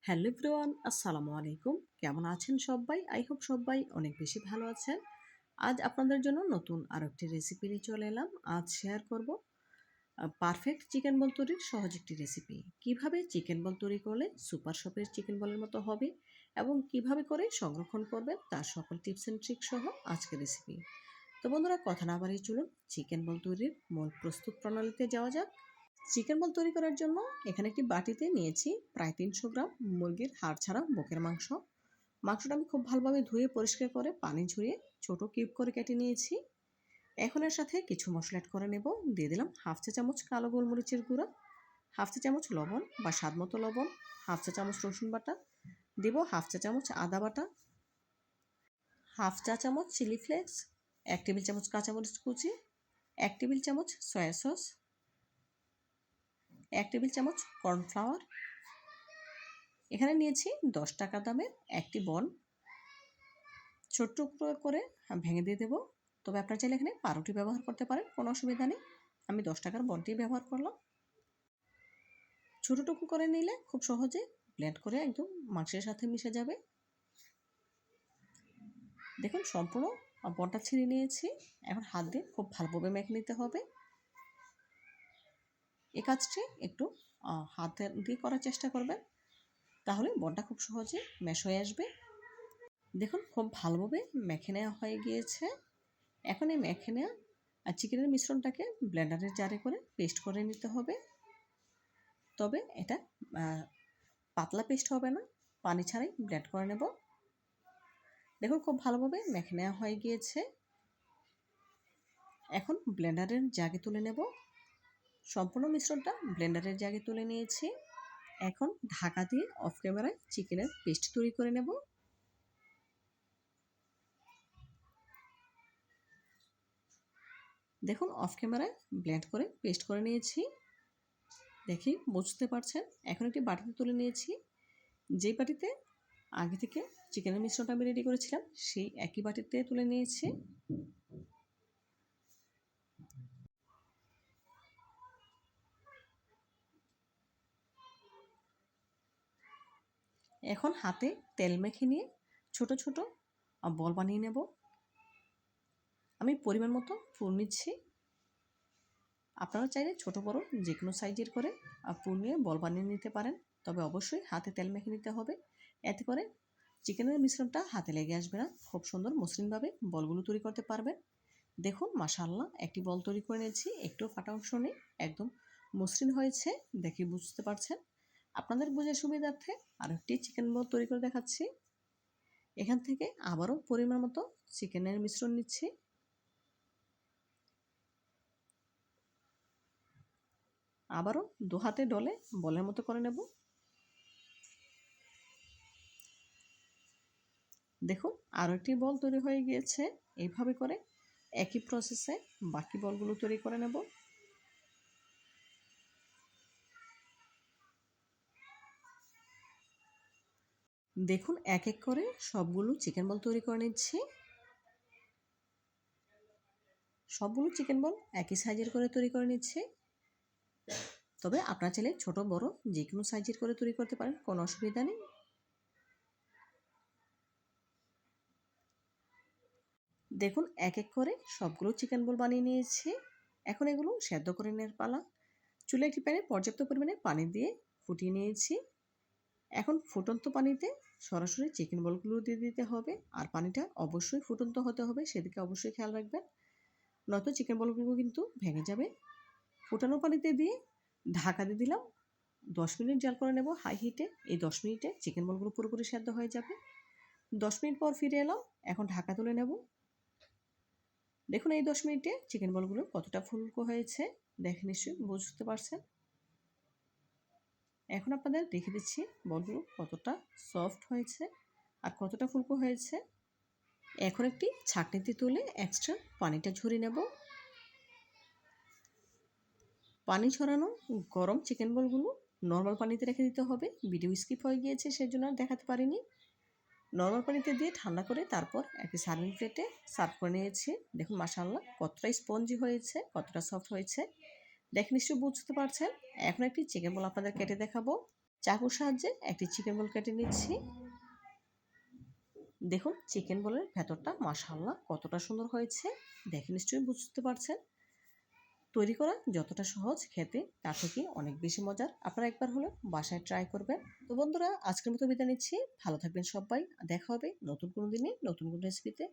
Hello everyone, আসসালামু আলাইকুম। কেমন আছেন সবাই? আই হোপ সবাই অনেক বেশি ভালো আছেন। আজ আপনাদের জন্য নতুন আরেকটি রেসিপি নিয়ে চলে এলাম। আজ শেয়ার করব পারফেক্ট চিকেন বল তৈরির সহজ একটি রেসিপি। কিভাবে চিকেন বল তৈরি করলে সুপার শপের চিকেন বলের মতো হবে এবং কিভাবে করে সংরক্ষণ করবেন তার সকল টিপস অ্যান্ড ট্রিক সহ আজকের রেসিপি। তো বন্ধুরা, কথা না বাড়িয়ে চলুন চিকেন বল তৈরির মূল প্রস্তুত প্রণালীতে যাওয়া যাক। চিকেন বল তৈরি করার জন্য এখানে একটি বাটিতে নিয়েছি প্রায় ৩০০ গ্রাম মুরগির হাড় ছাড়া বুকের মাংস। মাংসটা আমি খুব ভালোভাবে ধুয়ে পরিষ্কার করে পানি ঝরিয়ে ছোট কিউব করে কেটে নিয়েছি। এখন এর সাথে কিছু মশলা অ্যাড করে নেব। দিয়ে দিলাম হাফ চা চামচ কালো গোলমরিচের গুঁড়া, হাফ চা চামচ লবণ বা স্বাদ মতো লবণ, হাফ চা চামচ রসুন বাটা, দেব হাফ চা চামচ আদা বাটা, হাফ চা চামচ চিলি ফ্লেক্স, ১ টেবিল চামচ কাঁচামরিচ কুচি, ১ টেবিল চামচ সয়া সস, ১ টেবিল চামচ কর্নফ্লাওয়ার। এখানে নিয়েছি ১০ টাকা দামের একটি বন, ছোট্ট টুকরো করে ভেঙে দিয়ে দেবো। তবে আপনারা চাইলে এখানে পাউরুটি ব্যবহার করতে পারেন, কোনো অসুবিধা নেই। আমি ১০ টাকার বনটি ব্যবহার করলাম। ছোটো টুকরো করে নিলে খুব সহজে ব্লেন্ড করে একদম মাংসের সাথে মিশে যাবে। দেখুন সম্পূর্ণ বনটা ছিঁড়ে নিয়েছি। এখন হাত দিয়ে খুব ভালোভাবে মেখে নিতে হবে। এই কাজটি একটু হাত দিয়ে করার চেষ্টা করবেন, তাহলে বনটা খুব সহজে ম্যাশ হয়ে আসবে। দেখুন খুব ভালোভাবে মেখে নেওয়া হয়ে গিয়েছে। এখন এই মেখে নেওয়া চিকেনের মিশ্রণটাকে ব্লেন্ডারের জারে করে পেস্ট করে নিতে হবে। তবে এটা পাতলা পেস্ট হবে না, পানি ছাড়াই ব্লেন্ড করে নেব। দেখুন খুব ভালোভাবে মেখে নেওয়া হয়ে গিয়েছে। এখন ব্লেন্ডারের জাগে তুলে নেব। সম্পূর্ণ মিশ্রণটা ব্লেন্ডারের জাগে তুলে নিয়েছি। এখন ঢাকা দিয়ে অফ ক্যামেরায় চিকেনের পেস্ট তৈরি করে নেব। দেখুন অফ ক্যামেরায় ব্লেন্ড করে পেস্ট করে নিয়েছি, দেখি বুঝতে পারছেন। এখন একটি বাটিতে তুলে নিয়েছি। যেই বাটিতে আগে থেকে চিকেনের মিশ্রণটা আমি রেডি করেছিলাম সেই একই বাটিতে তুলে নিয়েছি। এখন হাতে তেল মেখে নিয়ে ছোট ছোট বল বানিয়ে নেব। আমি পরিমাণ মতো পুর নিচ্ছি। আপনারা চাইলে ছোট বড় যে কোনো সাইজের করে পুর নিয়ে বল বানিয়ে নিতে পারেন। তবে অবশ্যই হাতে তেল মেখে নিতে হবে, এতে করে চিকেনের মিশ্রণটা হাতে লেগে আসবে না। খুব সুন্দর মসৃণভাবে বলগুলো তৈরি করতে পারবেন। দেখুন মাশাআল্লাহ, একটি বল তৈরি করে নিয়েছি, একটু ফাটা অংশ নেই, একদম মসৃণ হয়েছে, দেখে বুঝতে পারছেন। আপনাদের বোঝার সুবিধার্থে আরও একটি চিকেন বল তৈরি করে দেখাচ্ছি। এখান থেকে আবারও পরিমাণ মতো চিকেনের মিশ্রণ নিচ্ছি। আবারও দু হাতে ডলে বলের মতো করে নেব। দেখুন আরও একটি বল তৈরি হয়ে গিয়েছে। এইভাবে করে একই প্রসেসে বাকি বলগুলো তৈরি করে নেব। দেখুন এক এক করে সবগুলো চিকেন বল তৈরি করে নিচ্ছি। সবগুলো চিকেন বল একই সাইজের করে তৈরি করে নিচ্ছি। তবে আপনারা চাইলে ছোট বড় যে কোনো সাইজের করে তৈরি করতে পারেন, কোনো অসুবিধা নেই। দেখুন এক এক করে সবগুলো চিকেন বল বানিয়ে নিয়েছি। এখন এগুলো সেদ্ধ করে নেওয়ার পালা। চুলায় একটি প্যানে পর্যাপ্ত পরিমাণে পানি দিয়ে ফুটিয়ে নিয়েছি। এখন ফুটন্ত পানিতে সরাসরি চিকেন বলগুলো দিয়ে দিতে হবে, আর পানিটা অবশ্যই ফুটন্ত হতে হবে, সেদিকে অবশ্যই খেয়াল রাখবেন, নয়তো চিকেন বলগুলো কিন্তু ভেঙে যাবে। ফুটানো পানিতে দিয়ে ঢাকা দিয়ে দিলাম। 10 মিনিট জাল করে নেব হাই হিটে। এই 10 মিনিটে চিকেন বলগুলো পুরোপুরি সেদ্ধ হয়ে যাবে। 10 মিনিট পর ফিরে এলাম। এখন ঢাকা তুলে নেব। দেখুন এই 10 মিনিটে চিকেন বলগুলো কতটা ফুলকো হয়েছে, দেখে নিশ্চয়ই বুঝতে পারছেন। এখন আপনাদের দেখে দিচ্ছি বলগুলো কতটা সফট হয়েছে আর কতটা ফুলকো হয়েছে। এখন একটি ছাঁকনিতে তুলে এক্সট্রা পানিটা ঝরিয়ে নেব। পানি ঝরানো গরম চিকেন বলগুলো নর্মাল পানিতে রেখে দিতে হবে। ভিডিও স্কিপ হয়ে গিয়েছে, সেজন্য আর দেখাতে পারিনি। নর্মাল পানিতে দিয়ে ঠান্ডা করে তারপর একটি সার্ভিং প্লেটে সার্ভ করে নিয়েছি। দেখুন মাশাআল্লাহ কতটা স্পঞ্জি হয়েছে, কতটা সফট হয়েছে, দেখে নিশ্চয়ই বুঝতে পারছেন। এখন একটি চিকেন বল আপনাদের কেটে দেখাবো। চাকুর সাহায্যে একটি চিকেন বল কেটে নিচ্ছি। দেখুন চিকেন বলের ভেতরটা মাশাআল্লাহ কতটা সুন্দর হয়েছে, দেখে নিশ্চয়ই বুঝতে পারছেন। তৈরি করা যতটা সহজ, খেতে তার থেকে অনেক বেশি মজার। আপনারা একবার হলেও বাসায় ট্রাই করবেন। তো বন্ধুরা, আজকের মতো বিদায় নিচ্ছি। ভালো থাকবেন সবাই। দেখা হবে নতুন কোনো দিনে নতুন কোনো রেসিপিতে।